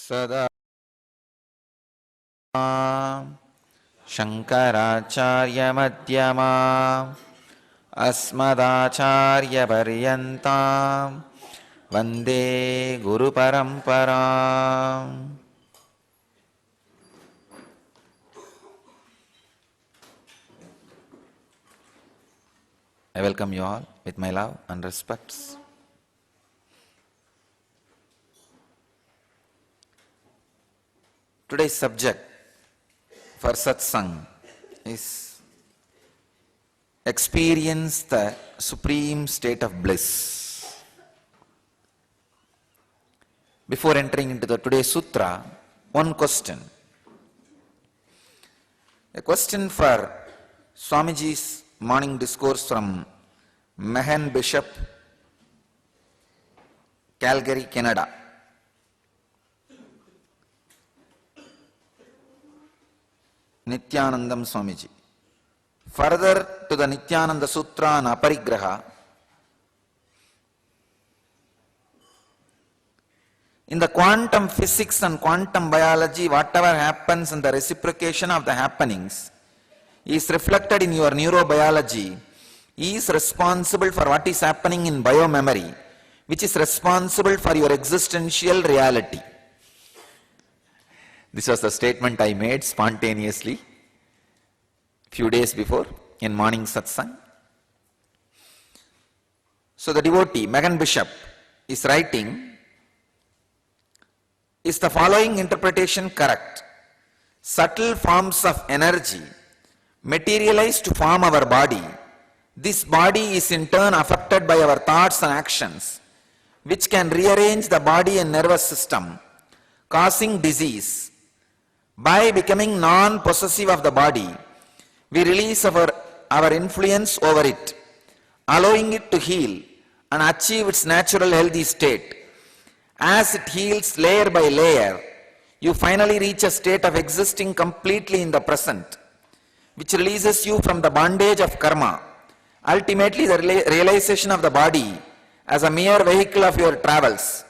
सदा शंकराचार्यमध्यमा अस्मदाचार्यपर्यन्तां वन्दे गुरुपरम्पराम्. I welcome you all with my love and respects. Today's subject for satsang is experience the supreme state of bliss. Before entering into the today's sutra, one question. A question for Swamiji's morning discourse from Mehan Bishop, Calgary, Canada. Nityanandam Swamiji. Further to the Nityananda Sutra and Aparigraha, in the quantum physics and quantum biology, whatever happens in the reciprocation of the happenings is reflected in your neurobiology, is responsible for what is happening in biomemory, which is responsible for your existential reality. This was the statement I made spontaneously few days before in morning satsang. So the devotee, Mehan Bishop, is writing, is the following interpretation correct? Subtle forms of energy materialize to form our body. This body is in turn affected by our thoughts and actions, which can rearrange the body and nervous system, causing disease. By becoming non-possessive of the body, we release our influence over it, allowing it to heal and achieve its natural healthy state. As it heals layer by layer, you finally reach a state of existing completely in the present, which releases you from the bondage of karma. Ultimately, the realization of the body as a mere vehicle of your travels.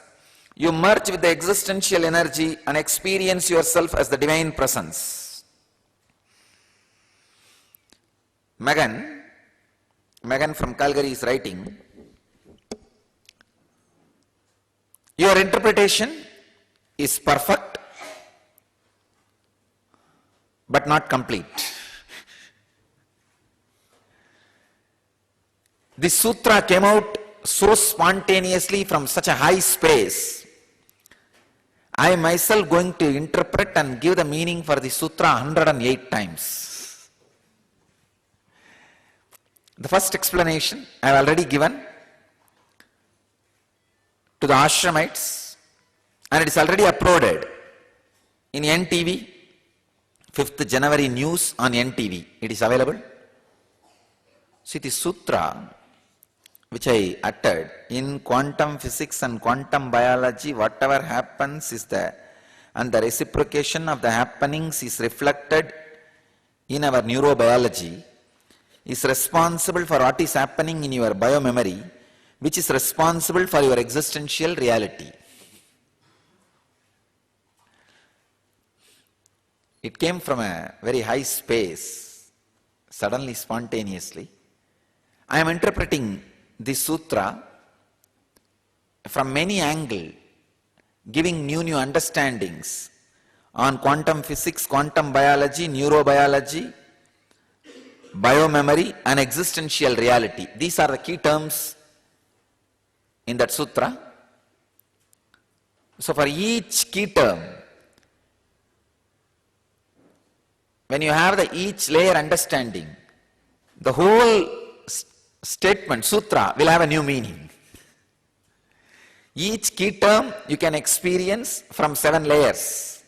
You merge with the existential energy and experience yourself as the divine presence. Mehan from Calgary is writing, your interpretation is perfect but not complete. This sutra came out so spontaneously from such a high space. I am myself going to interpret and give the meaning for the sutra 108 times. The first explanation I have already given to the ashramites, and it is already uploaded in NTV, 5th January news on NTV. It is available. See, the sutra which I uttered, in quantum physics and quantum biology, whatever happens is there, and the reciprocation of the happenings is reflected in our neurobiology, is responsible for what is happening in your biomemory, which is responsible for your existential reality. It came from a very high space, suddenly, spontaneously. I am interpreting this sutra from many angles, giving new understandings on quantum physics, quantum biology, neurobiology, biomemory and existential reality. These are the key terms in that sutra. So for each key term, when you have the each layer understanding, the whole statement, sutra, will have a new meaning. Each key term you can experience from 7 layers.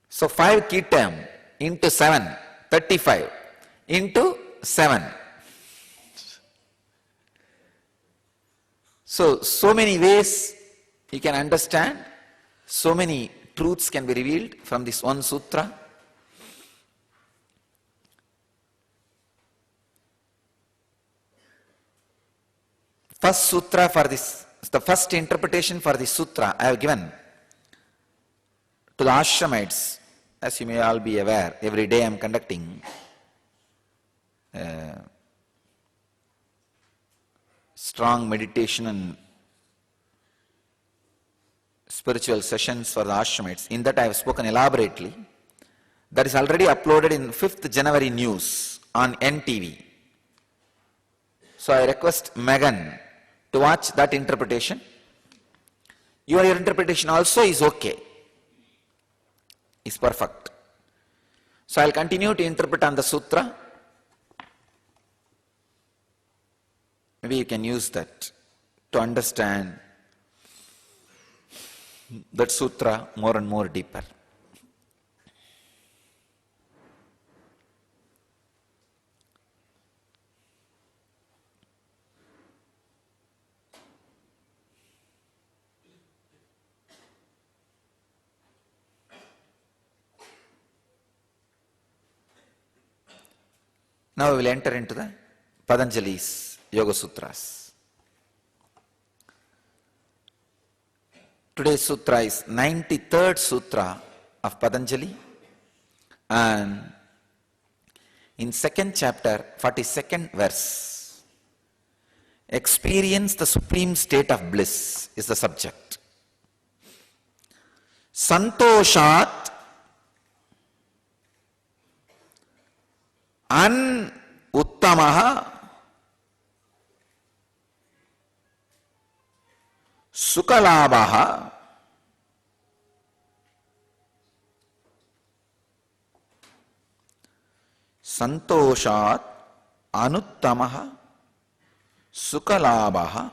So 5 key term into 7, 35 into 7. So many ways you can understand, so many truths can be revealed from this one sutra. First sutra for this, the first interpretation for this sutra I have given to the ashramites. As you may all be aware, every day I am conducting strong meditation and spiritual sessions for the ashramites. In that I have spoken elaborately. That is already uploaded in 5th January news on NTV. So I request Megan to watch that interpretation. Your interpretation also is okay. Is perfect. So I'll continue to interpret on the sutra. Maybe you can use that to understand that sutra more and more deeper. Now we will enter into the Patanjali's Yoga Sutras. Today's sutra is 93rd sutra of Patanjali, and in 2nd chapter, 42nd verse, experience the supreme state of bliss is the subject. Santoshat an uttamaha sukalabaha santoshat anuttamaha sukalabaha.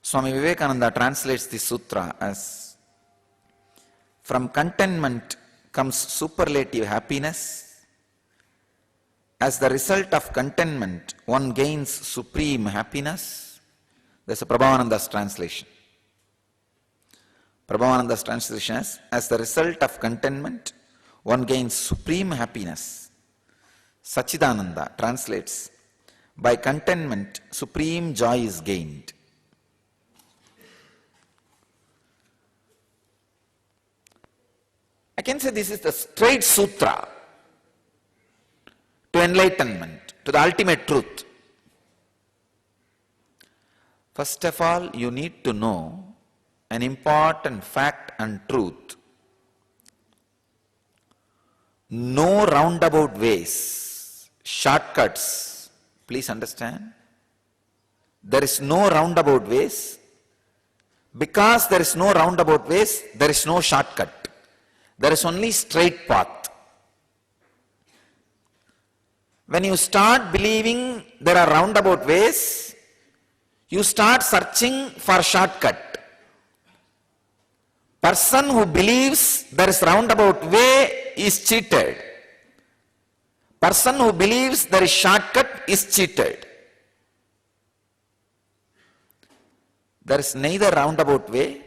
Swami Vivekananda translates this sutra as, from contentment comes superlative happiness. As the result of contentment, one gains supreme happiness. That's a Prabhavananda's translation. Prabhavananda's translation is, as the result of contentment, one gains supreme happiness. Sachidananda translates, by contentment, supreme joy is gained. I can say this is the straight sutra to enlightenment, to the ultimate truth. First of all, you need to know an important fact and truth. No roundabout ways, shortcuts. Please understand. There is no roundabout ways. Because there is no roundabout ways, there is no shortcut. There is only straight path. When you start believing there are roundabout ways, you start searching for shortcut. Person who believes there is roundabout way is cheated. Person who believes there is shortcut is cheated. There is neither roundabout way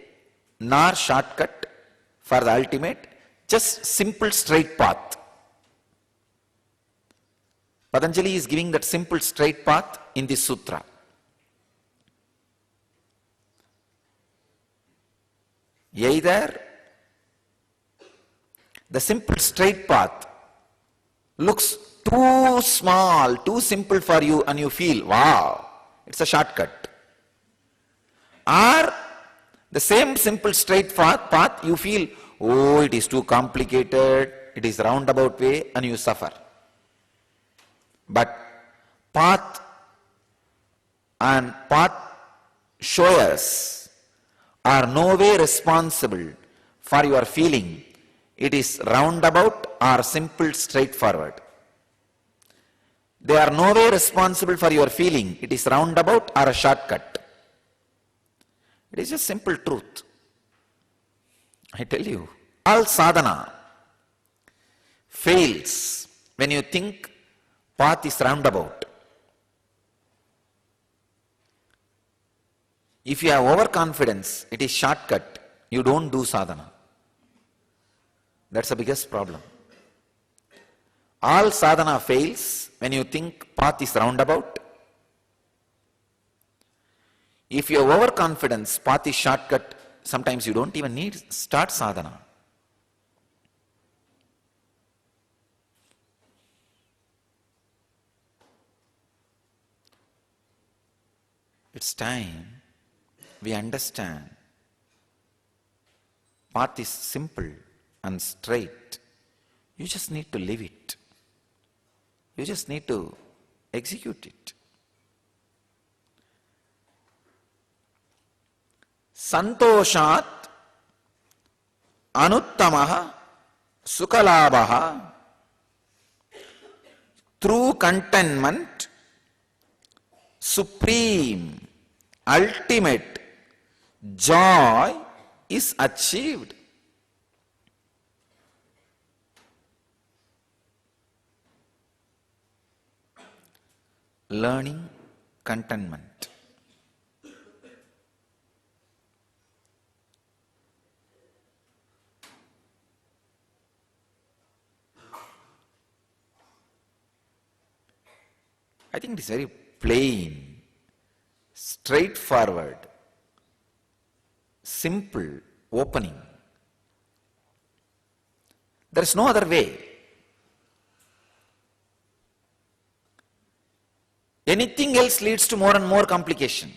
nor shortcut for the ultimate, just simple straight path. Patanjali is giving that simple straight path in this sutra. Either the simple straight path looks too small, too simple for you, and you feel, wow, it's a shortcut. Or the same simple straight path, you feel, oh, it is too complicated, it is roundabout way, and you suffer. But path and path showers are no way responsible for your feeling it is roundabout or simple straightforward. They are no way responsible for your feeling it is roundabout or a shortcut. It is just simple truth. I tell you, all sadhana fails when you think path is roundabout. If you have overconfidence, it is shortcut, you don't do sadhana. That's the biggest problem. All sadhana fails when you think path is roundabout. If you have overconfidence, path is shortcut, sometimes you don't even need start sadhana. It's time we understand path is simple and straight. You just need to live it. You just need to execute it. Santoshat anuttamaha sukhalabhaha. Through contentment, supreme, ultimate joy is achieved. Learning contentment. I think it is very plain, straightforward, simple opening. There is no other way. Anything else leads to more and more complication.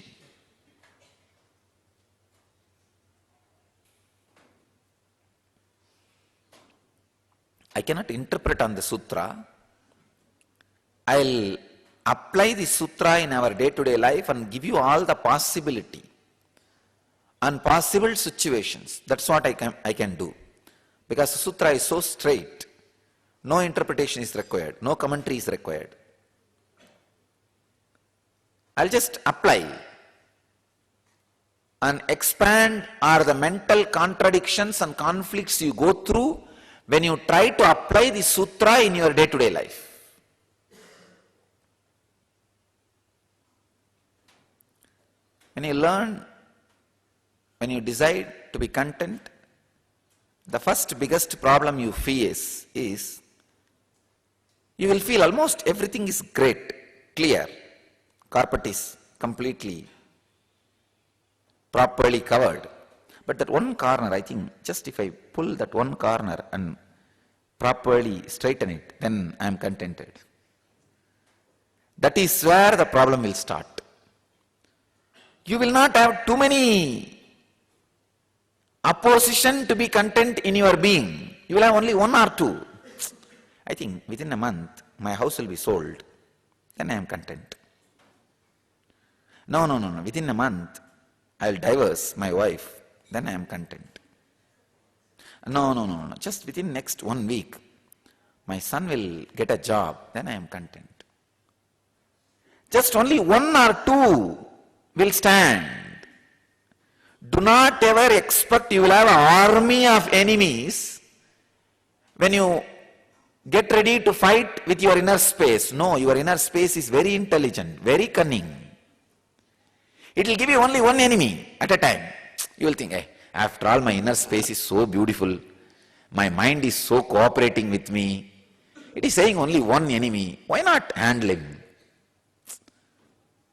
I cannot interpret on the sutra. I'll apply the sutra in our day-to-day life and give you all the possibility and possible situations. That's what I can do. Because the sutra is so straight, no interpretation is required, no commentary is required. I'll just apply and expand are the mental contradictions and conflicts you go through when you try to apply the sutra in your day-to-day life. When you learn, when you decide to be content, the first biggest problem you face is you will feel almost everything is great, clear. Carpet is completely, properly covered. But that one corner, I think, just if I pull that one corner and properly straighten it, then I am contented. That is where the problem will start. You will not have too many opposition to be content in your being. You will have only one or two. I think within a month, my house will be sold. Then I am content. No. Within a month, I will divorce my wife. Then I am content. No. Just within next 1 week, my son will get a job. Then I am content. Just only one or two will stand. Do not ever expect you will have an army of enemies when you get ready to fight with your inner space. No, your inner space is very intelligent, very cunning. It will give you only one enemy at a time. You will think, hey, after all my inner space is so beautiful, my mind is so cooperating with me. It is saying only one enemy. Why not handle him?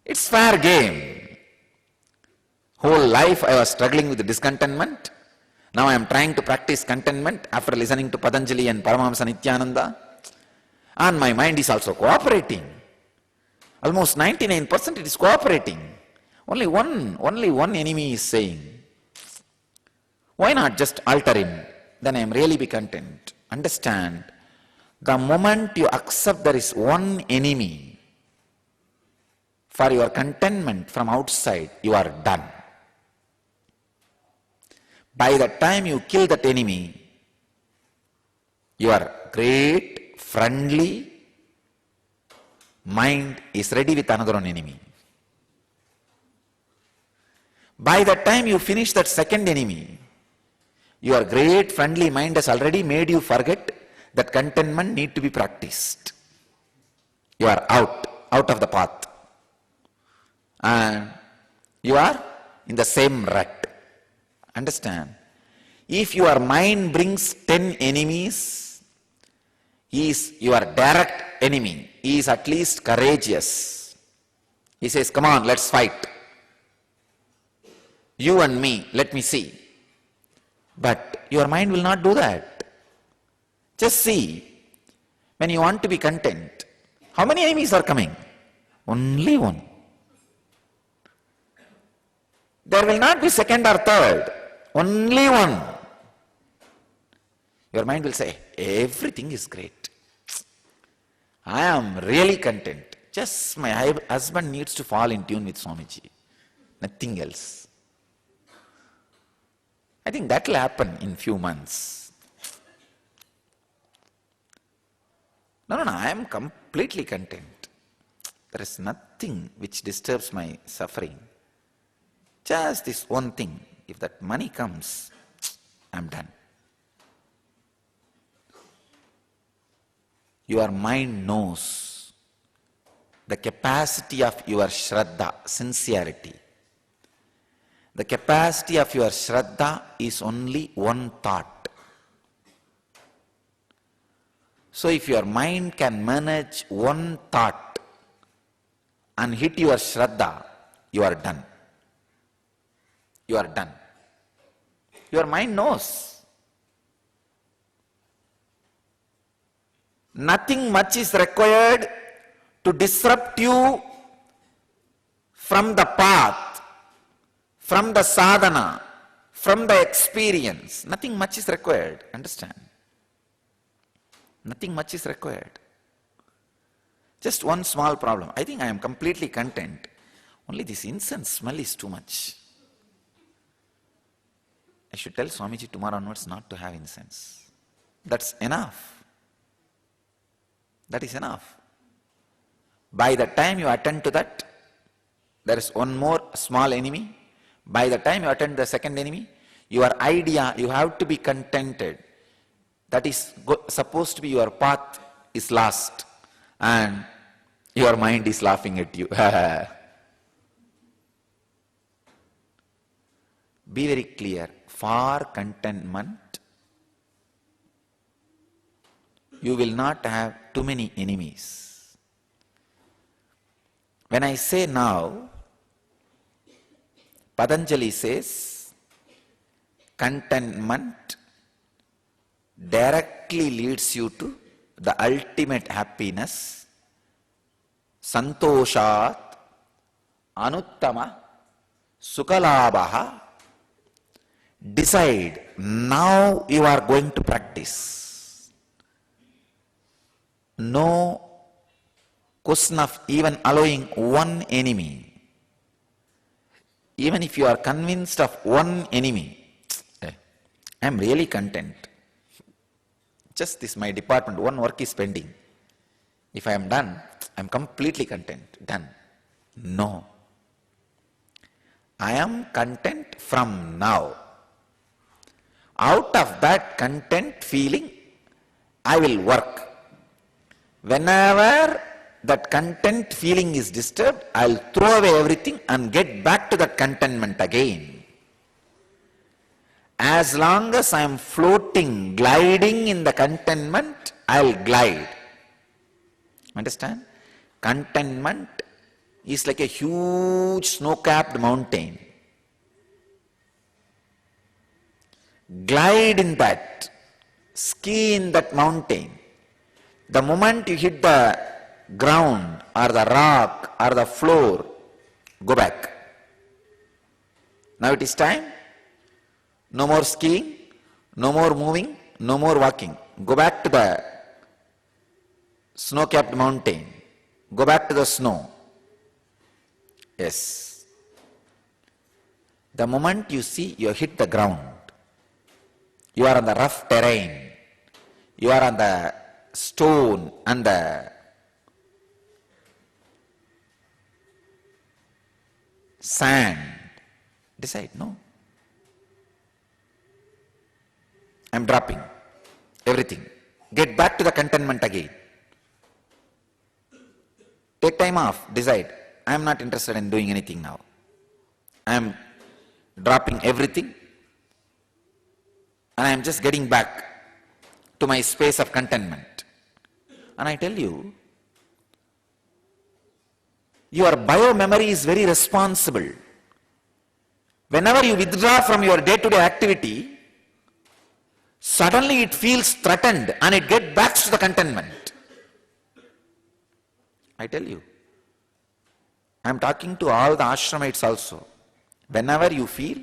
It's fair game. Whole life I was struggling with discontentment. Now I am trying to practice contentment after listening to Patanjali and Paramahamsa Nityananda. And my mind is also cooperating. Almost 99% it is cooperating. Only one enemy is saying, why not just alter him? Then I am really be content. Understand, the moment you accept there is one enemy for your contentment from outside, you are done. By the time you kill that enemy, your great, friendly mind is ready with another enemy. By the time you finish that second enemy, your great, friendly mind has already made you forget that contentment need to be practiced. You are out of the path. And you are in the same rut. Understand? If your mind brings 10 enemies, he is your direct enemy. He is at least courageous. He says, come on, let's fight. You and me, let me see. But your mind will not do that. Just see, when you want to be content, how many enemies are coming? Only one. There will not be second or third. Only one. Your mind will say, everything is great. I am really content. Just my husband needs to fall in tune with Swamiji. Nothing else. I think that will happen in few months. No, I am completely content. There is nothing which disturbs my suffering. Just this one thing. If that money comes, I am done. Your mind knows the capacity of your Shraddha, sincerity. The capacity of your Shraddha is only one thought. So if your mind can manage one thought and hit your Shraddha, you are done. You are done. Your mind knows. Nothing much is required to disrupt you from the path, from the sadhana, from the experience. Nothing much is required. Understand? Nothing much is required. Just one small problem. I think I am completely content. Only this incense smell is too much. I should tell Swamiji tomorrow onwards not to have incense. That's enough. That is enough. By the time you attend to that, there is one more small enemy. By the time you attend the second enemy, your idea, you have to be contented. That is supposed to be your path is lost. And your mind is laughing at you. Be very clear. For contentment, you will not have too many enemies. When I say now, Patanjali says, contentment directly leads you to the ultimate happiness, santoshat, anuttama, sukhalabha. Decide, now you are going to practice. No question of even allowing one enemy. Even if you are convinced of one enemy, I am really content. Just this, my department, one work is pending. If I am done, I am completely content. Done. No. I am content from now. Out of that content feeling, I will work. Whenever that content feeling is disturbed, I'll throw away everything and get back to that contentment again. As long as I am floating, gliding in the contentment, I'll glide. Understand? Contentment is like a huge snow-capped mountain. Glide in that, ski in that mountain. The moment you hit the ground or the rock or the floor, go back. Now it is time. No more skiing, no more moving, no more walking. Go back to the snow-capped mountain. Go back to the snow. Yes. The moment you see you hit the ground, you are on the rough terrain, you are on the stone and the sand. Decide, no. I am dropping everything. Get back to the contentment again. Take time off, decide. I am not interested in doing anything now. I am dropping everything and I am just getting back to my space of contentment. And I tell you, your bio-memory is very responsible. Whenever you withdraw from your day-to-day activity, suddenly it feels threatened and it gets back to the contentment. I tell you, I am talking to all the ashramites also. Whenever you feel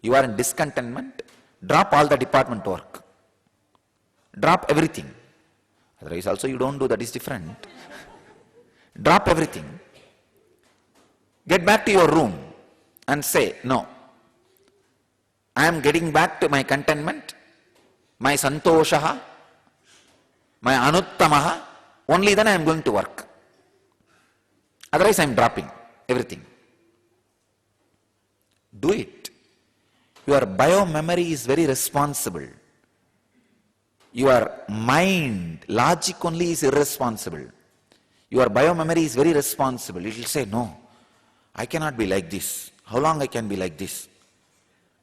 you are in discontentment, drop all the department work. Drop everything. Otherwise also you don't do, that is different. Drop everything. Get back to your room and say, no, I am getting back to my contentment, my santoshaha, my anuttamaha, only then I am going to work. Otherwise I am dropping everything. Do it. Your bio-memory is very responsible. Your mind, logic only is irresponsible. Your bio-memory is very responsible. It will say, no, I cannot be like this. How long I can be like this?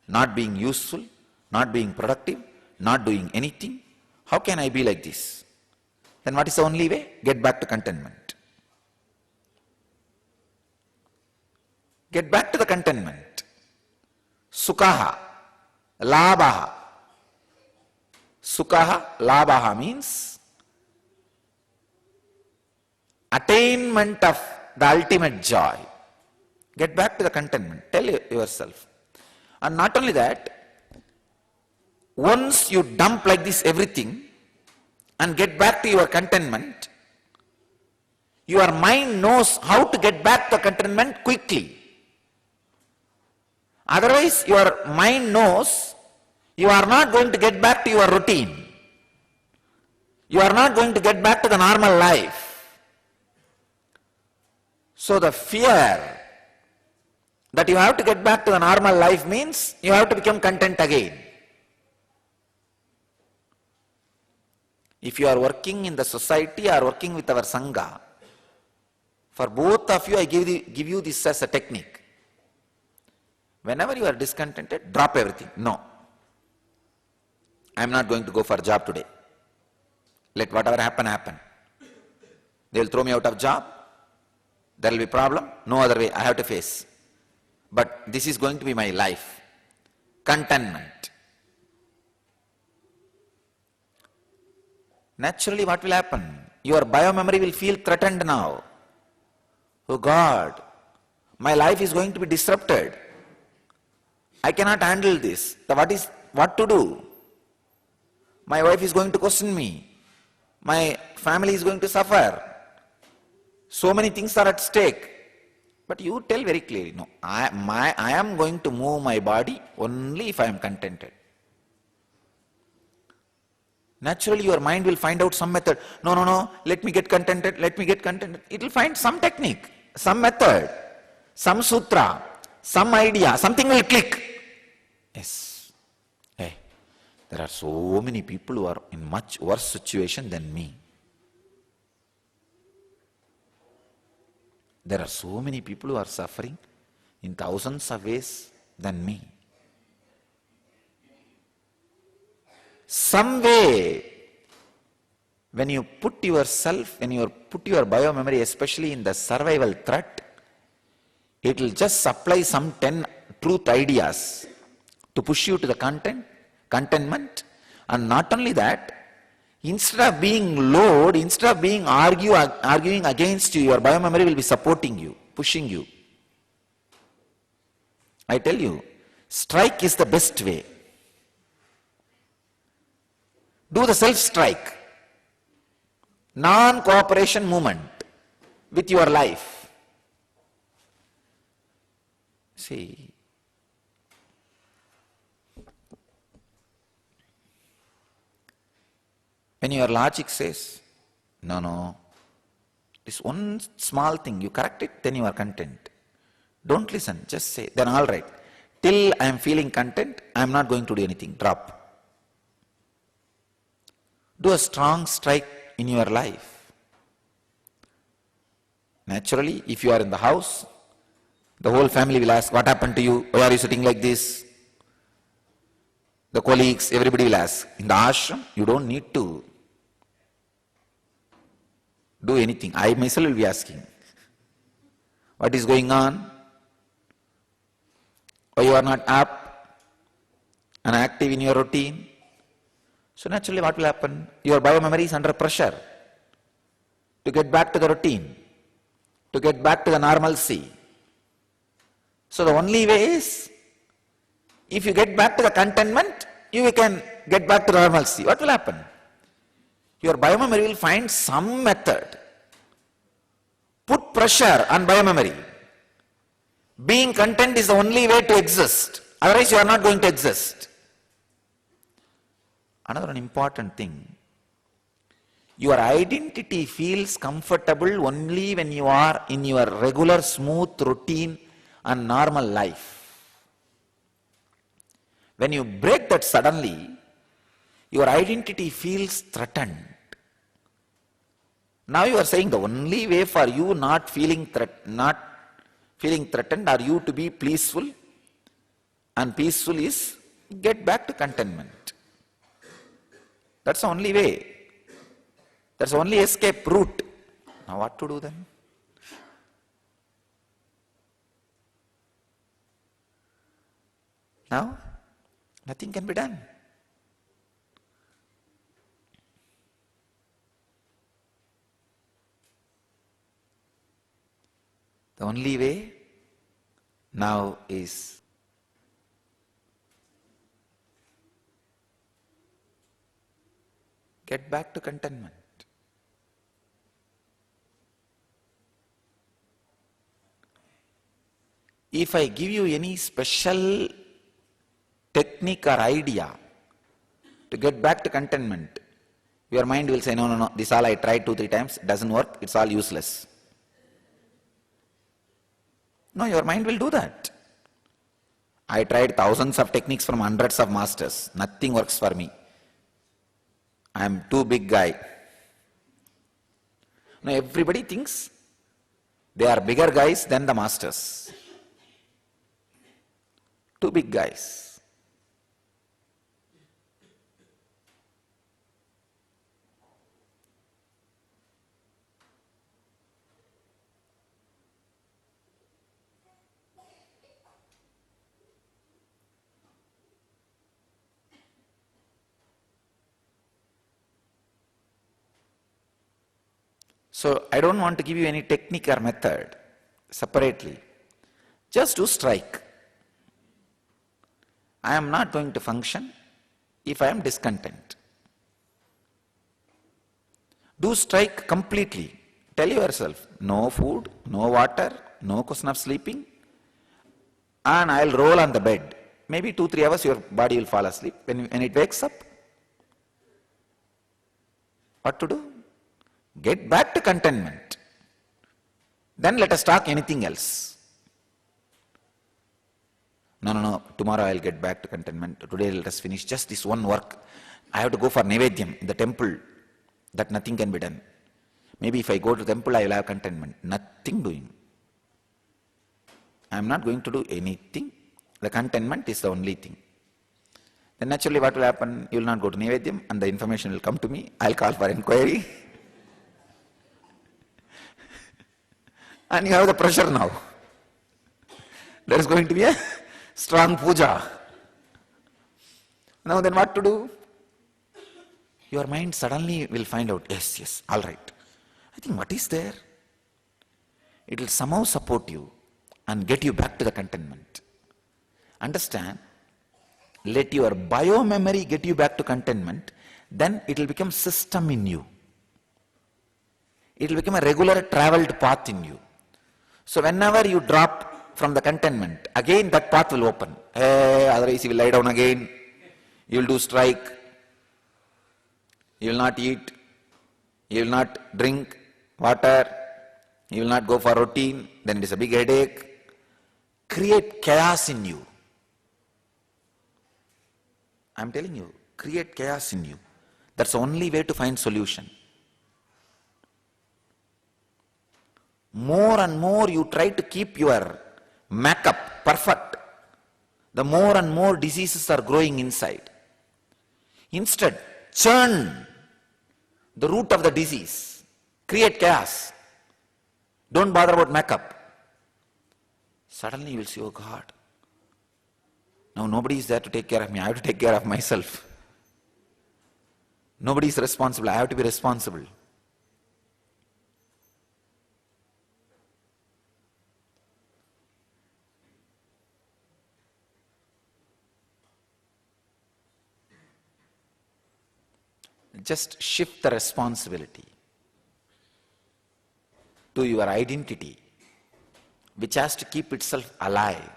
Not being useful, not being productive, not doing anything. How can I be like this? Then what is the only way? Get back to contentment. Get back to the contentment. Sukhaha, labhaha. Sukhaha, labhaha means attainment of the ultimate joy. Get back to the contentment. Tell yourself. And not only that, once you dump like this everything and get back to your contentment, your mind knows how to get back to contentment quickly. Otherwise, your mind knows you are not going to get back to your routine. You are not going to get back to the normal life. So the fear that you have to get back to the normal life means you have to become content again. If you are working in the society or working with our Sangha, for both of you I give you this as a technique. Whenever you are discontented, drop everything. No, I am not going to go for a job today. Let whatever happen, happen. They will throw me out of job. There will be problem. No other way. I have to face. But this is going to be my life. Contentment. Naturally, what will happen? Your bio-memory will feel threatened now. Oh God, my life is going to be disrupted. I cannot handle this. What to do? My wife is going to question me. My family is going to suffer. So many things are at stake. But you tell very clearly, no, I am going to move my body only if I am contented. Naturally, your mind will find out some method. No, let me get contented, It will find some technique, some method, some sutra, some idea, something will click. Yes. Hey, there are so many people who are in much worse situation than me. There are so many people who are suffering in thousands of ways than me. Some way, when you put your bio-memory, especially in the survival threat, it will just supply some 10 truth ideas to push you to the contentment. And not only that, instead of being lowered, instead of being arguing against you, your bio-memory will be supporting you, pushing you. I tell you, strike is the best way. Do the self-strike, non-cooperation movement with your life. See, when your logic says, no, this one small thing, you correct it, then you are content. Don't listen, just say, then all right. Till I am feeling content, I am not going to do anything, drop. Do a strong strike in your life. Naturally, if you are in the house, the whole family will ask, what happened to you? Why are you sitting like this? The colleagues, everybody will ask. In the ashram, you don't need to do anything. I myself will be asking, what is going on? Why you are not up and active in your routine? So naturally what will happen? Your biomemory is under pressure to get back to the routine, to get back to the normalcy. So the only way is, if you get back to the contentment, you can get back to normalcy. What will happen? Your biomemory will find some method. Put pressure on biomemory. Being content is the only way to exist. Otherwise you are not going to exist. Another important thing, your identity feels comfortable only when you are in your regular smooth routine and normal life. When you break that suddenly, your identity feels threatened. Now you are saying the only way for you not feeling threatened or you to be peaceful and peaceful is get back to contentment. That's the only way. That's the only escape route. Now what to do then? Now, nothing can be done. The only way now is get back to contentment. If I give you any special technique or idea to get back to contentment, your mind will say, no, this all I tried 2-3 times, doesn't work, it's all useless. No, your mind will do that. I tried thousands of techniques from hundreds of masters, nothing works for me. I am too big guy. Now everybody thinks they are bigger guys than the masters. Too big guys. So I don't want to give you any technique or method separately. Just do strike. I am not going to function if I am discontent. Do strike completely. Tell yourself, no food, no water, no question of sleeping, and I'll roll on the bed. Maybe 2-3 hours your body will fall asleep. When it wakes up, what to do? Get back to contentment. Then let us talk anything else. No, tomorrow I'll get back to contentment. Today let us finish just this one work. I have to go for Naivedyam in the temple. That nothing can be done. Maybe if I go to the temple, I will have contentment. Nothing doing. I am not going to do anything. The contentment is the only thing. Then naturally what will happen? You will not go to Naivedyam and the information will come to me. I'll call for inquiry. And you have the pressure now. There is going to be a strong puja. Now then what to do? Your mind suddenly will find out, yes, all right. I think what is there? It will somehow support you and get you back to the contentment. Understand? Let your biomemory get you back to contentment, then it will become system in you. It will become a regular traveled path in you. So whenever you drop from the contentment, again that path will open. Otherwise you will lie down again, you will do strike, you will not eat, you will not drink water, you will not go for routine, then it is a big headache. Create chaos in you. I am telling you, create chaos in you. That's the only way to find solution. More and more you try to keep your makeup perfect, the more and more diseases are growing inside. Instead, churn the root of the disease. Create chaos. Don't bother about makeup. Suddenly you will see, oh God, now nobody is there to take care of me. I have to take care of myself. Nobody is responsible. I have to be responsible. Just shift the responsibility to your identity, which has to keep itself alive.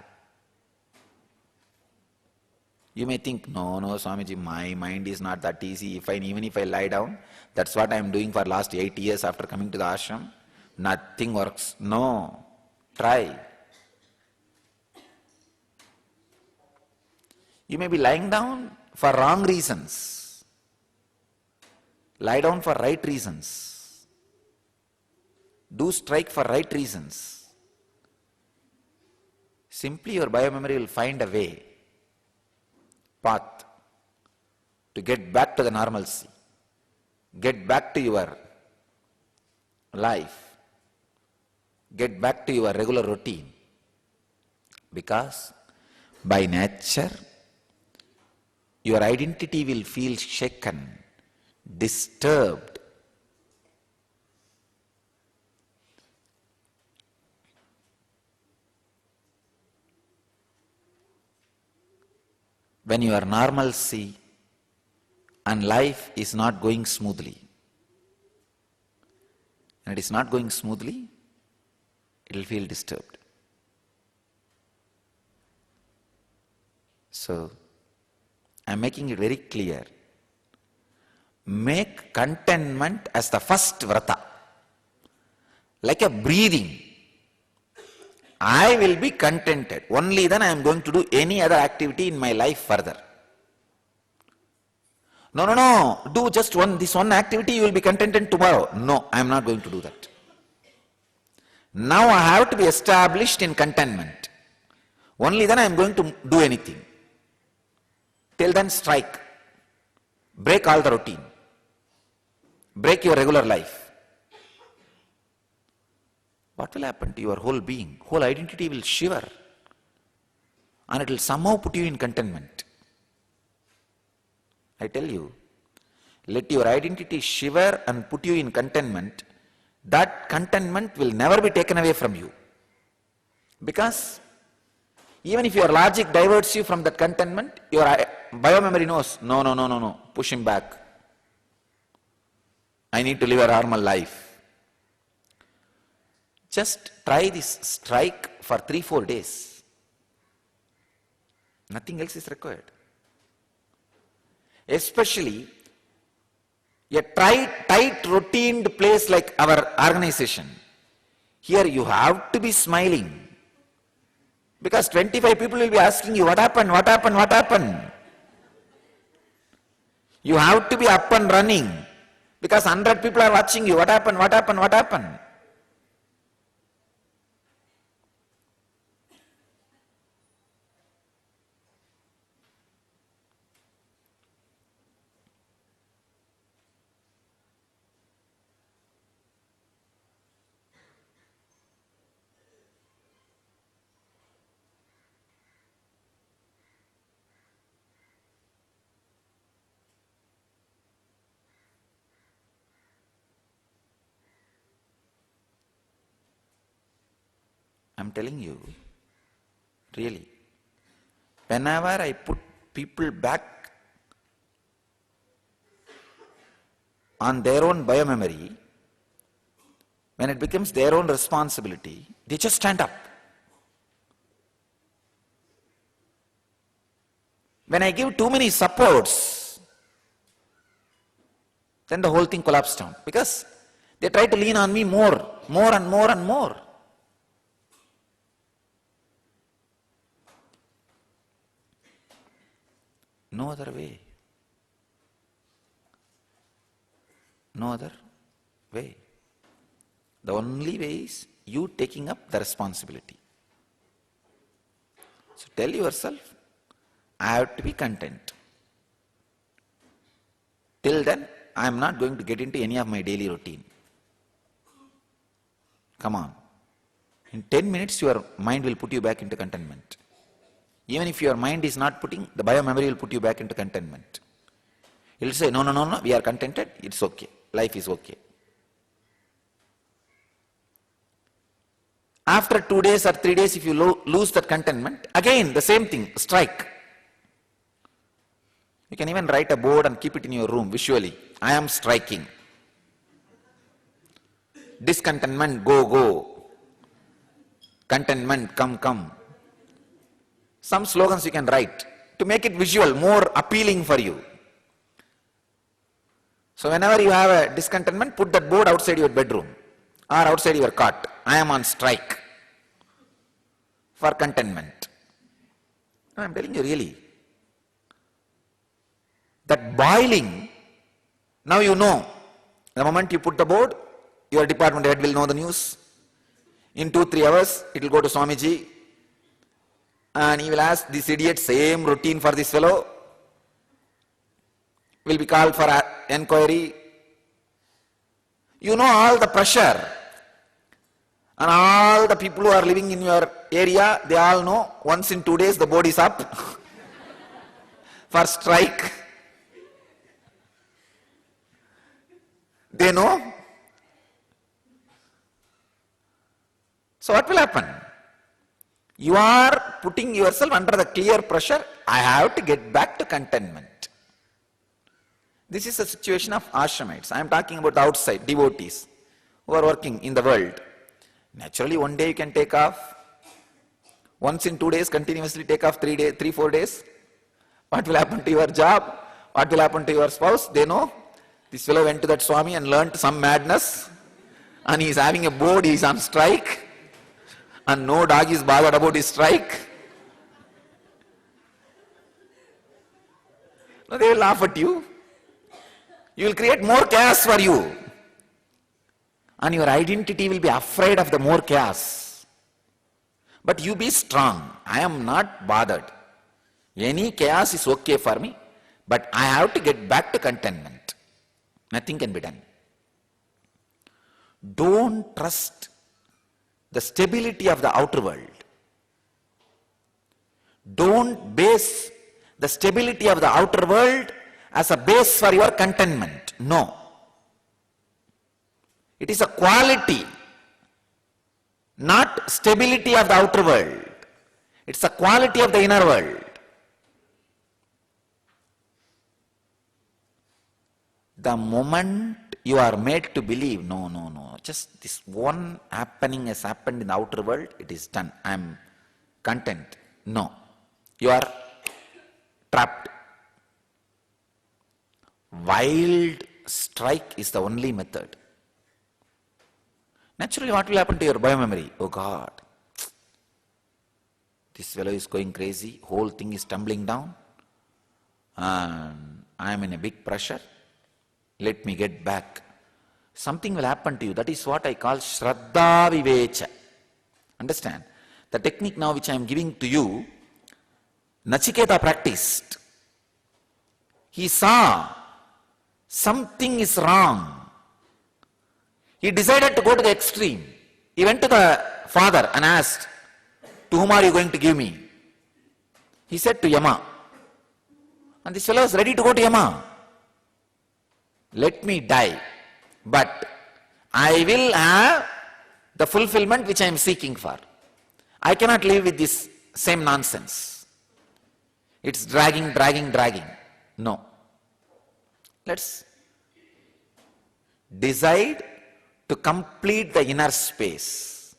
You may think, no, Swamiji, my mind is not that easy. Even if I lie down, that's what I am doing for last 8 years after coming to the ashram. Nothing works. No, try. You may be lying down for wrong reasons. Lie down for right reasons. Do strike for right reasons. Simply your biomemory will find a way, path, to get back to the normalcy, get back to your life, get back to your regular routine. Because by nature, your identity will feel shaken, disturbed. When your normalcy and life is not going smoothly, and it is not going smoothly, it will feel disturbed. So, I am making it very clear. Make contentment as the first vrata. Like a breathing. I will be contented. Only then I am going to do any other activity in my life further. No. Do just this one activity, you will be contented tomorrow. No, I am not going to do that. Now I have to be established in contentment. Only then I am going to do anything. Till then, strike. Break all the routine. Break your regular life. What will happen to your whole being? Whole identity will shiver. And it will somehow put you in contentment. I tell you, let your identity shiver and put you in contentment. That contentment will never be taken away from you. Because even if your logic diverts you from that contentment, your biomemory knows, no, push him back. I need to live a normal life. Just try this strike for 3-4 days. Nothing else is required. Especially a tight routined place like our organization. Here you have to be smiling. Because 25 people will be asking you, what happened? You have to be up and running. Because 100 people are watching you. What happened? I'm telling you, really, whenever I put people back on their own biomemory, when it becomes their own responsibility, they just stand up. When I give too many supports, then the whole thing collapses down. Because they try to lean on me more and more. No other way. No other way. The only way is you taking up the responsibility. So tell yourself, I have to be content. Till then, I am not going to get into any of my daily routine. Come on. In 10 minutes, your mind will put you back into contentment. Even if your mind is not putting, the biomemory will put you back into contentment. He'll say, no, no, no, no, we are contented, it's okay, life is okay. After 2 days or 3 days, if you lose that contentment, again the same thing, strike. You can even write a board and keep it in your room visually. I am striking. Discontentment, go, go. Contentment, come, come. Some slogans you can write to make it visual, more appealing for you. So whenever you have a discontentment, put that board outside your bedroom or outside your cot. I am on strike for contentment. No, I am telling you really. That boiling, now you know. The moment you put the board, your department head will know the news. In 2-3 hours, it will go to Swamiji and he will ask this idiot, same routine for this fellow, will be called for enquiry. You know all the pressure. And all the people who are living in your area, they all know once in 2 days the board is up for strike. They know. So what will happen? You are putting yourself under the clear pressure, I have to get back to contentment. This is the situation of ashramites. I am talking about the outside devotees who are working in the world. Naturally, one day you can take off. Once in 2 days, continuously take off 3-4 days. What will happen to your job? What will happen to your spouse? They know. This fellow went to that Swami and learnt some madness. And he is having a board, he is on strike. And no dog is bothered about his strike. No, they will laugh at you. You will create more chaos for you. And your identity will be afraid of the more chaos. But you be strong. I am not bothered. Any chaos is okay for me, but I have to get back to contentment. Nothing can be done. Don't trust the stability of the outer world. Don't base the stability of the outer world as a base for your contentment. No. It is a quality, not stability of the outer world. It's a quality of the inner world. The moment you are made to believe, no, no, no, just this one happening has happened in the outer world, it is done, I am content. No, you are trapped. Wild strike is the only method. Naturally, what will happen to your biomemory? Oh God, this fellow is going crazy, whole thing is tumbling down, and I am in a big pressure. Let me get back. Something will happen to you. That is what I call Shraddha Vivecha. Understand? The technique now which I am giving to you, Nachiketa practiced. He saw something is wrong. He decided to go to the extreme. He went to the father and asked, to whom are you going to give me? He said, to Yama. And this fellow was ready to go to Yama. Let me die, but I will have the fulfillment which I am seeking for. I cannot live with this same nonsense. It's dragging, dragging, dragging. No. Let's decide to complete the inner space.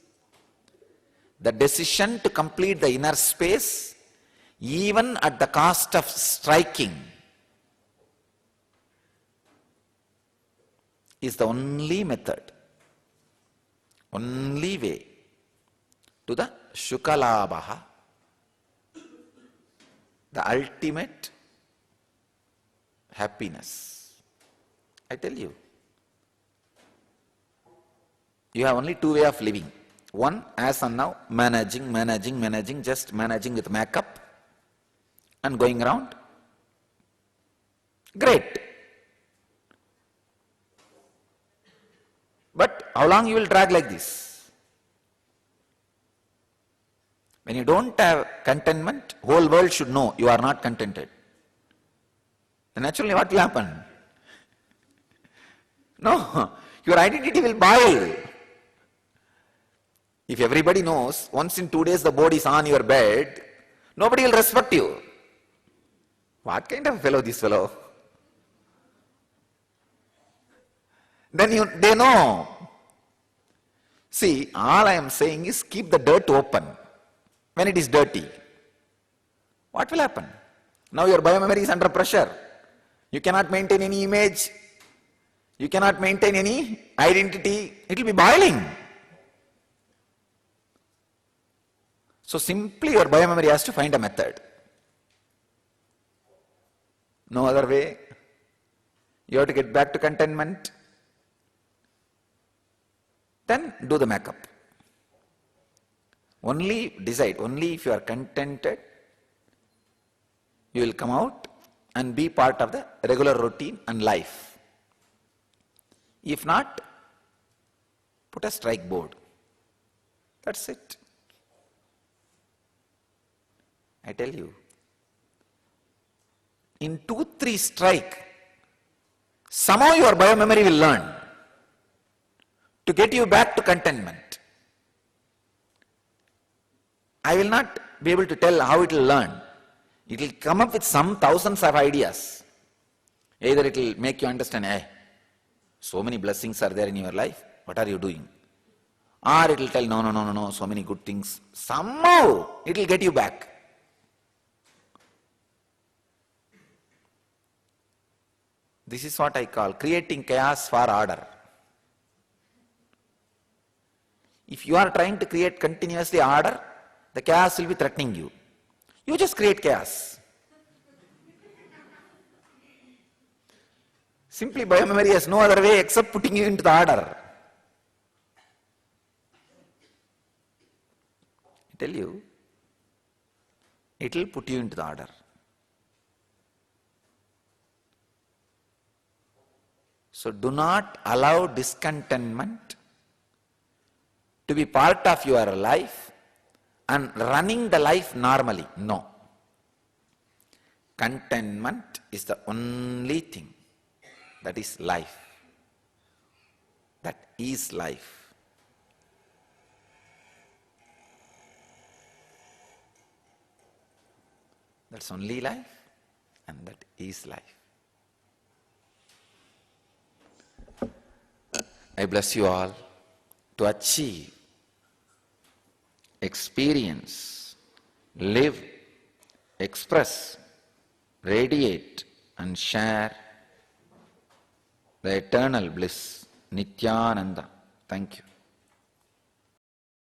The decision to complete the inner space, even at the cost of striking, is the only method, only way to the Shukalabhaha, the ultimate happiness. I tell you, you have only two ways of living. One, as and now, managing, just managing with makeup and going around. Great. But how long you will drag like this? When you don't have contentment, whole world should know you are not contented. then naturally what will happen? No, your identity will boil. If everybody knows, once in 2 days the board is on your bed, nobody will respect you. What kind of fellow this fellow? Then they know. See, all I am saying is keep the dirt open when it is dirty. What will happen? Now your biomemory is under pressure. You cannot maintain any image. You cannot maintain any identity. It will be boiling. So simply your biomemory has to find a method. No other way. You have to get back to contentment. Then do the makeup. Only decide, only if you are contented, you will come out and be part of the regular routine and life. If not, put a strike board. That's it. I tell you, in 2-3 strike, somehow your biomemory will learn to get you back to contentment. I will not be able to tell how it will learn. It will come up with some thousands of ideas. Either it will make you understand, so many blessings are there in your life, what are you doing? Or it will tell, no, so many good things. Somehow it will get you back. This is what I call creating chaos for order. If you are trying to create continuously order, the chaos will be threatening you. You just create chaos. Simply biomemory has no other way except putting you into the order. I tell you, it will put you into the order. So do not allow discontentment to be part of your life and running the life normally. No. Contentment is the only thing that is life. That is life. That's only life and that is life. I bless you all to achieve, experience, live, express, radiate and share the eternal bliss, Nityananda. Thank you.